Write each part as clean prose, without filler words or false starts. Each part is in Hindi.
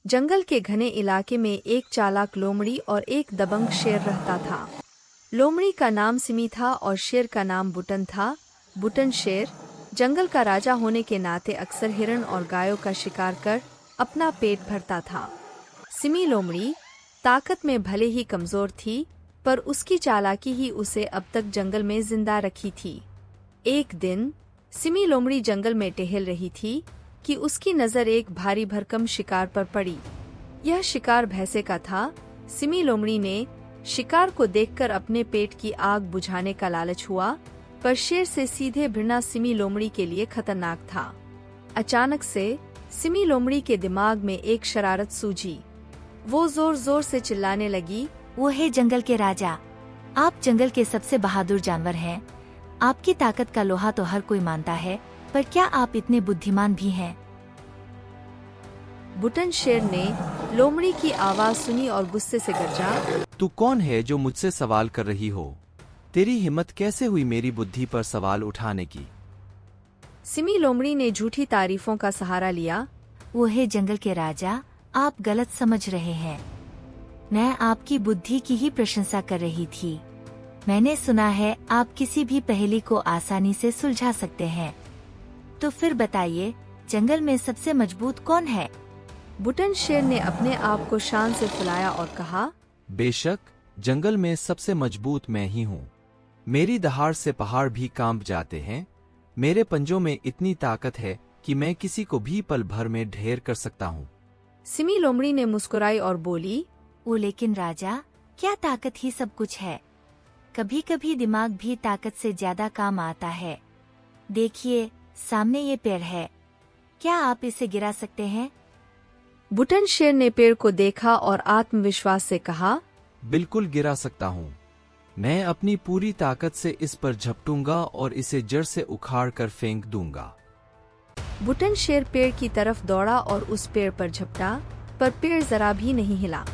जंगल के घने इलाके में एक चालाक लोमड़ी और एक दबंग शेर रहता था। लोमड़ी का नाम सिमी था और शेर का नाम बुटन था। बुटन शेर जंगल का राजा होने के नाते अक्सर हिरण और गायों का शिकार कर अपना पेट भरता था। सिमी लोमड़ी ताकत में भले ही कमजोर थी, पर उसकी चालाकी ही उसे अब तक जंगल में जिंदा रखी थी। एक दिन सिमी लोमड़ी जंगल में टहल रही थी कि उसकी नजर एक भारी भरकम शिकार पर पड़ी। यह शिकार भैंसे का था। सिमी लोमड़ी ने शिकार को देखकर अपने पेट की आग बुझाने का लालच हुआ, पर शेर से सीधे भिड़ना सिमी लोमड़ी के लिए खतरनाक था। अचानक से सिमी लोमड़ी के दिमाग में एक शरारत सूझी। वो जोर जोर से चिल्लाने लगी, वो है जंगल के राजा, आप जंगल के सबसे बहादुर जानवर हैं। आपकी ताकत का लोहा तो हर कोई मानता है, पर क्या आप इतने बुद्धिमान भी हैं? बुटन शेर ने लोमड़ी की आवाज सुनी और गुस्से से गरजा, तू कौन है जो मुझसे सवाल कर रही हो? तेरी हिम्मत कैसे हुई मेरी बुद्धि पर सवाल उठाने की? सिमी लोमड़ी ने झूठी तारीफों का सहारा लिया। वो है जंगल के राजा, आप गलत समझ रहे हैं। मैं आपकी बुद्धि की ही प्रशंसा कर रही थी। मैंने सुना है आप किसी भी पहेली को आसानी से सुलझा सकते हैं। तो फिर बताइए, जंगल में सबसे मजबूत कौन है? बुटन शेर ने अपने आप को शान से फुलाया और कहा, बेशक, जंगल में सबसे मजबूत मैं ही हूँ। मेरी दहाड़ से पहाड़ भी कांप जाते हैं। मेरे पंजों में इतनी ताकत है कि मैं किसी को भी पल भर में ढेर कर सकता हूँ। सिमी लोमड़ी ने मुस्कुराई और बोली, वो लेकिन राजा, क्या ताकत ही सब कुछ है? कभी कभी दिमाग भी ताकत से ज्यादा काम आता है। देखिए, सामने ये पेड़ है, क्या आप इसे गिरा सकते हैं? बुटन शेर ने पेड़ को देखा और आत्मविश्वास से कहा, बिल्कुल गिरा सकता हूँ। मैं अपनी पूरी ताकत से इस पर झपटूंगा और इसे जड़ से उखाड़ कर फेंक दूंगा। बुटन शेर पेड़ की तरफ दौड़ा और उस पेड़ पर झपटा, पर पेड़ जरा भी नहीं हिला।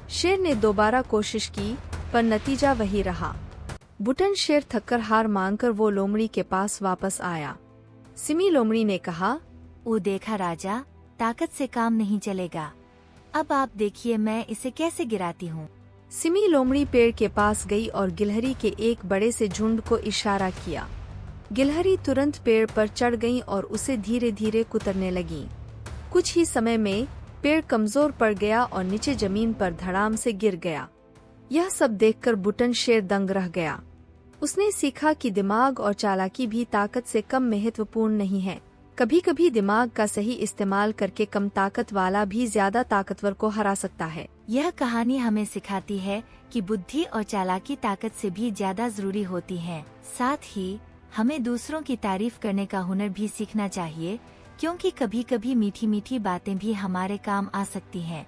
शेर ने दोबारा कोशिश की, पर नतीजा वही रहा। बुटन शेर थककर हार मानकर वो लोमड़ी के पास वापस आया। सिमी लोमड़ी ने कहा, वो देखा राजा, ताकत से काम नहीं चलेगा। अब आप देखिए मैं इसे कैसे गिराती हूँ। सिमी लोमड़ी पेड़ के पास गई और गिलहरी के एक बड़े से झुंड को इशारा किया। गिलहरी तुरंत पेड़ पर चढ़ गई और उसे धीरे धीरे कुतरने लगी। कुछ ही समय में पेड़ कमजोर पड़ गया और नीचे जमीन पर धड़ाम से गिर गया। यह सब देखकर बुटन शेर दंग रह गया। उसने सीखा कि दिमाग और चालाकी भी ताकत से कम महत्वपूर्ण नहीं है। कभी कभी दिमाग का सही इस्तेमाल करके कम ताकत वाला भी ज्यादा ताकतवर को हरा सकता है। यह कहानी हमें सिखाती है कि बुद्धि और चालाकी ताकत से भी ज्यादा जरूरी होती है। साथ ही हमें दूसरों की तारीफ करने का हुनर भी सीखना चाहिए, क्योंकि कभी कभी मीठी मीठी बातें भी हमारे काम आ सकती हैं।